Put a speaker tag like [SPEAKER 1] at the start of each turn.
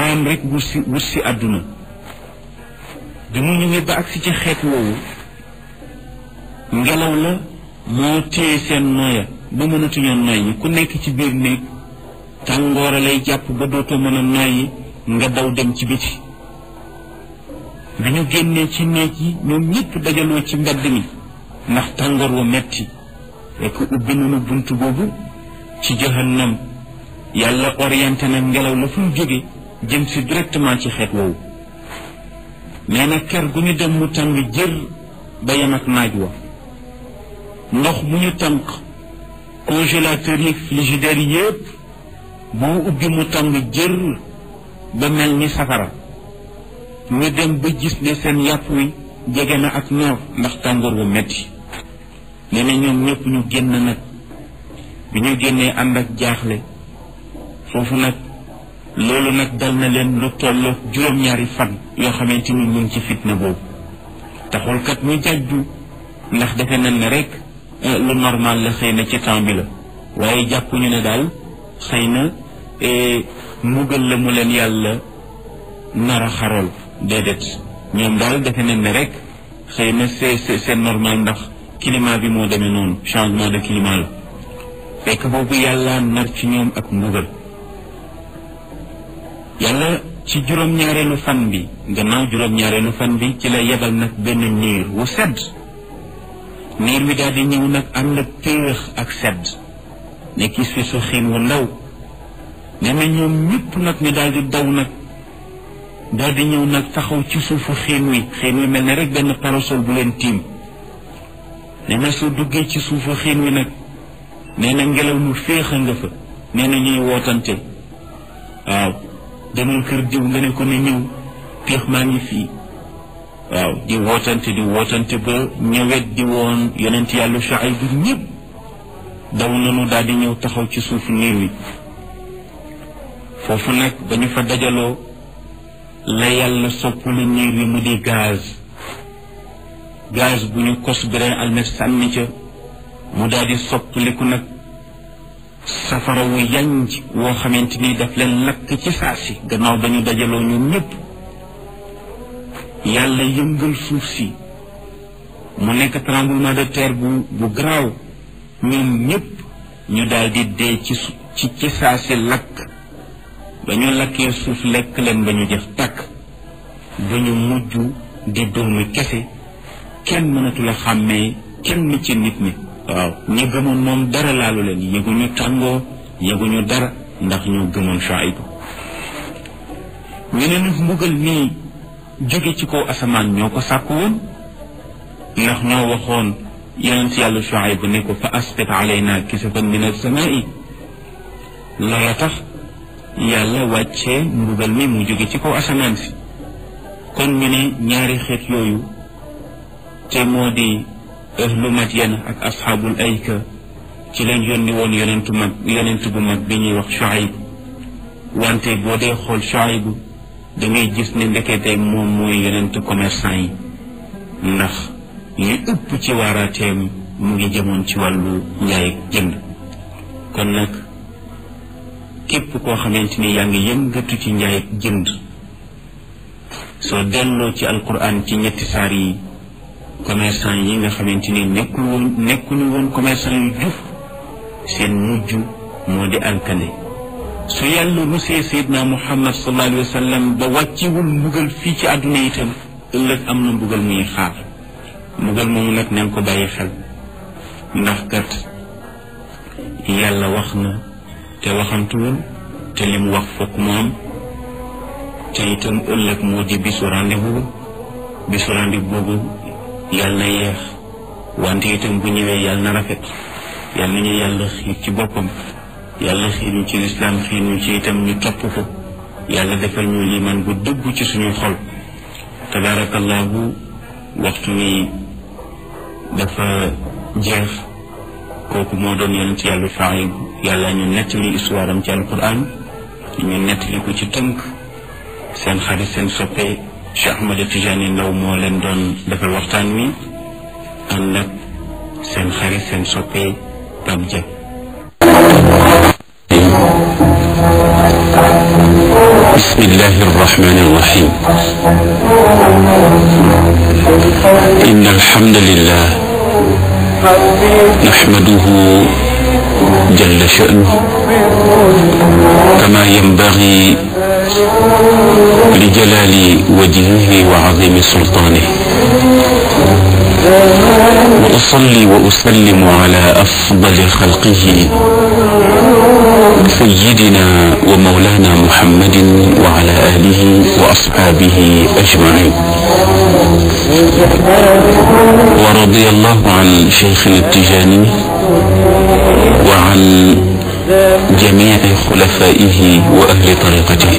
[SPEAKER 1] raam rek wut si àdduna bi mu ñëwee ba agsi ci xeet woowu ngelaw la moo téye seen nooya ba mënatuñoo noyyi ku nekk ci biir néeg tàngoora lay jàpp ba dootoo mën a noyyi nga daw dem ci biti bi ñu génnee ci néeg yi ñoom ñëpp dajaloo ci mbedd mi ndax tàngoor wa metti rek ubbi nañu bunt boobu ci jahannam yàlla orienté na ngelaw la fu mu jóge jëm si directement ci xeet woowu nee na kër gu ñu dem mu tàng jër ba yem ak naaj wa ndox mu ñu tànk congélateur yi frigidaire yépp boo ubbi mu tàng jër ba mel ni safara ñu dem ba gis ne seen yàpp wi jege na ak noor ndax tàngoor wu metti nee na ñoom ñëpp ñu génn nag bi ñu génnee ànd ak jaaxle foofu nag loolu nag dal na leen lu toll juróom-ñaari fan yoo xamante ni ñu ngi ci fitna boobu taxul kat ñu jàjju ndax defe nañ ne rek lu normal la xëy na ci temps bi la waaye jàppuñu ne daal xëy na mbugal la mu leen yàlla nar a xarool déedéet ñoom daal defe nañ ne rek xëy na c'est normal ndax climat bi moo demee noonu changement de climat la fekk boobu yàlla nar ci ñoom ak mbugal yàlla ci juróom-ñaareelu fan bi gannaaw juróom-ñaareelu fan bi ci la yebal nag benn niir wu sedd niir wi daal di ñëw nag ànd ak péex ak sedd nekk si su xiin wu ndaw nee na ñoom ñëpp nag ñu daal di daw nag daal di ñëw nag taxaw ci suufu xiin wi mel ne rek benn parasol bu leen tiim nee na soo duggee ci suufu xiin wi nag nee na ngelaw lu féex a nga fa nee na ñuy wootante waaw demal kër diw nga ne ko ne ñëw péex maa ngi fii waaw di wootante ba ñëwet di woon yonent yàlla Shuayb bi ñëpp daw nanu daal di ñëw taxaw ci suufu niir wi foofu nag ba ñu fa dajaloo la yàlla soppali niir wi mu di gaz bu ñu kos brin almet sànni ca mu daal di soppaliku nag safara wu yanj woo xamante ni daf leen lakk ci saasi gannaaw ba ñu dajaloo ñoom ñëpp yàlla yëngal suuf si mu nekk tremblement de terre bu garaaw ñoom ñëpp ñu daal di dee ci saasi lakk ba ñu lakkee suuf lekk leen ba ñu jeex tàkk ba ñu mujj di doomu kese kenn mënatu la xàmmee kenn ci nit ñi waaw ñi gëmoon moom dara laalu leen yëguñu tàngoo yëguñu dara ndax ñu gëmoon Shuayb ñu ne nag mbugal nii jóge ci kaw asamaan ñoo ko sàkku woon ndax ñoo waxoon yonent yàlla Shuayb ne ko fa asqit alayna kisafan min as-samaa'i loola tax yàlla wàccee mbugal mi mu jóge ci kaw asamaan si kon ñu ne ñaari xeet yooyu te moo di ahlu Madyan ak asxaabul ayka ci lañ yónni woon yonent bu mag bi ñuy wax Shuayb wante boo dee xool Shuayb da ngay gis ne ndekete moom mooy yonent commerçant yi ndax li ëpp ci waaraateem mu ngi jëmoon ci wàllu njaay jënd kon nag képp koo xamante ni yaa ngi yëngatu ci njaay jënd soo delloo ci alquran ci ñetti saar yi commerçant yi nga xamante ni nekkuñu woon commerçant yu jub seen mujj moo di alkande su yàlla rusee Seydina Muhammad sallallahu alayhi wa sallam ba wàccewul mbugal fii ci àdduna itam ëllëg am na mbugal muy xaar mbugal moomu nag nañ ko bàyyi xel ndax kat yàlla wax na te waxantuwul te li mu wax fokk mu am te itam ëllëg moo di bisu rendez-vous boobu yàlla na yeex wante itam bu ñëwee yàlla na rafet yàlla na ñu yàlla xiir ci boppam yàlla xiir ñu ci lislaam xiir ñu ci itam ñu topp ko yàlla defal ñu liman bu dëgg ci suñuy xol tabarakallahu waxtu wi dafa jeex kooku moo doon yonent yàlla Shuayb yàlla ñu nettali histoire am ci alquran ñu nettali ko ci tënk seen xarit seen soppe Cheikh Ahmad Tidiane Ndao moo leen doon defal waxtaan wi ànd ak seen xarit seen soppe Pape Dia
[SPEAKER 2] بسم الله الرحمن الرحيم إن الحمد لله نحمده جل شأنه كما ينبغي لجلال وجهه وعظيم سلطانه وأصلي وأسلم على أفضل خلقه سيدنا ومولانا محمد وعلى آله وأصحابه أجمعين ورضي الله عن شيخنا التجاني وعن جميع خلفائه وأهل طريقته